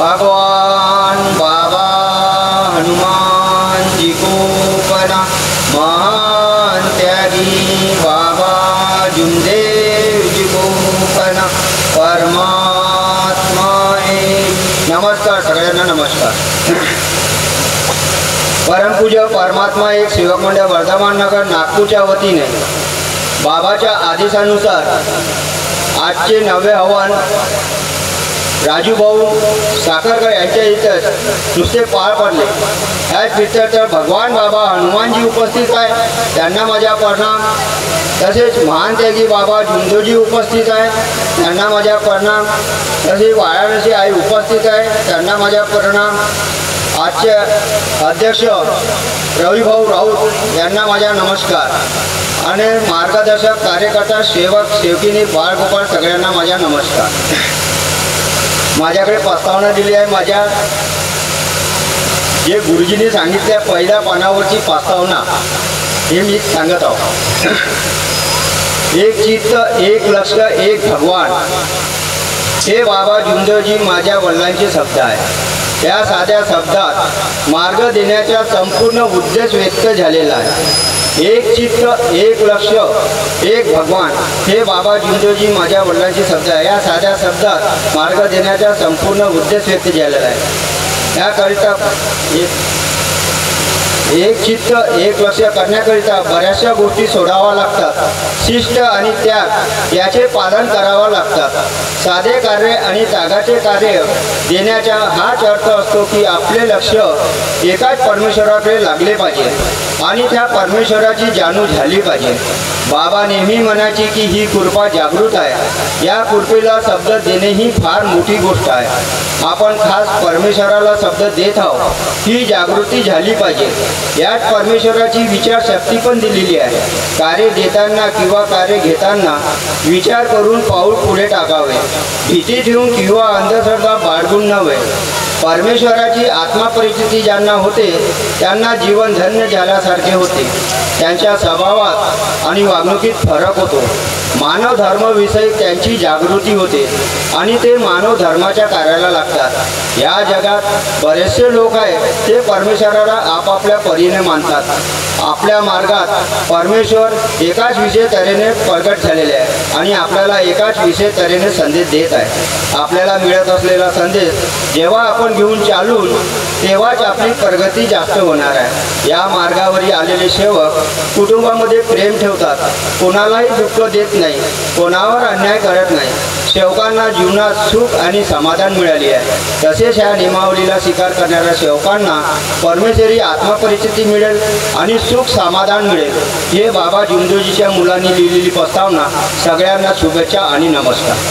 भगवान बाबा हनुमान जी को पना महान त्यागी बाबा जुमदेव जी को पना परमात्मा एक। नमस्कार सगळ्यांना नमस्कार। परमपूज्य परमात्मा एक सेवक मंडळ वर्धमान नगर नागपूरच्या वतीने बाबाच्या आदेशानुसार आजचे 9वे हवन राजूभाऊ साखरकर यांच्या इथं नुसते पार पडले। याच पिक्चरचं भगवान बाबा हनुमानजी उपस्थित आहे, त्यांना माझा प्रणाम। तसेच महान त्यागी बाबा जुमदेवजी उपस्थित आहे, त्यांना माझा प्रणाम। तसेच वाराणसी आई उपस्थित आहे, त्यांना माझा प्रणाम। आजचे अध्यक्ष रविभाऊ राऊत यांना माझा नमस्कार आणि मार्गदर्शक कार्यकर्ता सेवक सेवकिनी बाळगोपाळ सगळ्यांना माझा नमस्कार। माझ्याकडे प्रस्तावना दिली आहे। माझ्या जे गुरुजींनी सांगितल्या पहिल्या पानावरची प्रस्तावना हे मी सांगत आहोत। एक चित्त एक लक्ष एक भगवान हे बाबा जुमदेवजी माझ्या वडिलांचे शब्द आहे। या साध्या शब्दात मार्ग देण्याचा संपूर्ण उद्देश व्यक्त झालेला आहे। एक चित्त एक लक्ष एक भगवान हे बाबा जुमदेवजी माझ्या वडिलांचे शब्द आहे। या साध्या शब्दात मार्ग देण्याचा संपूर्ण उद्देश व्यक्त झालेला आहे। याकरिता एक चित्त एक लक्ष करण्याकरिता बऱ्याचशा गोष्टी सोडाव्या लागतात। शिष्ट आणि त्याग याचे पालन करावं लागतात। साधे कार्य आणि त्यागाचे कार्य देण्याचा हाच अर्थ असतो की आपले लक्ष एकाच परमेश्वराकडे लागले पाहिजे आणि त्या परमेश्वराची जाणीव झाली पाहिजे। बाबा नेहमी म्हणायचे की ही कृपा जागृत आहे। या कृपेला शब्द देणे ही फार मोठी गोष्ट आहे। आपण खास परमेश्वराला शब्द देत आहोत, ही जागृती झाली पाहिजे। यात परमेश्वराची विचारशक्ती पण दिलेली आहे। कार्य देताना किंवा कार्य घेताना विचार करून पाऊल पुढे टाकावे, भीती ठेवून किंवा अंधश्रद्धा बाळगून नव्हे। परमेश्वराची आत्मपरिचिती ज्यांना होते त्यांना जीवन धन्य झाल्यासारखे होते। त्यांच्या स्वभावात आणि वागणुकीत फरक होतो। मानव धर्माविषयी त्यांची जागृती होते आणि ते मानव धर्माच्या कार्याला लागतात। या जगात बरेचसे लोक आहेत ते परमेश्वराला आपापल्या परीने मानतात। आपल्या मार्गात परमेश्वर एकाच विषय तऱ्हेने प्रकट झालेले आहे आणि आपल्याला एकाच विषय तऱ्हेने संदेश देत आहे। आपल्याला मिळत असलेला संदेश जेव्हा आपण घेऊन चालून तेव्हाच आपली प्रगती जास्त होणार आहे। या मार्गावरील आलेले सेवक कुटुंबामध्ये प्रेम ठेवतात, कोणालाही दुःख देत नाही, कोणावर अन्याय करत नाही। सेवकांना जीवनात सुख आणि समाधान मिळाले आहे। तसेच ह्या नियमावलीला स्वीकार करणाऱ्या सेवकांना परमेश्वरी आत्मपरिचिती मिळेल आणि सुख समाधान मिळेल। हे बाबा जुमदेवजीच्या मुलांनी लिहिलेली प्रस्तावना। सगळ्यांना शुभेच्छा आणि नमस्कार।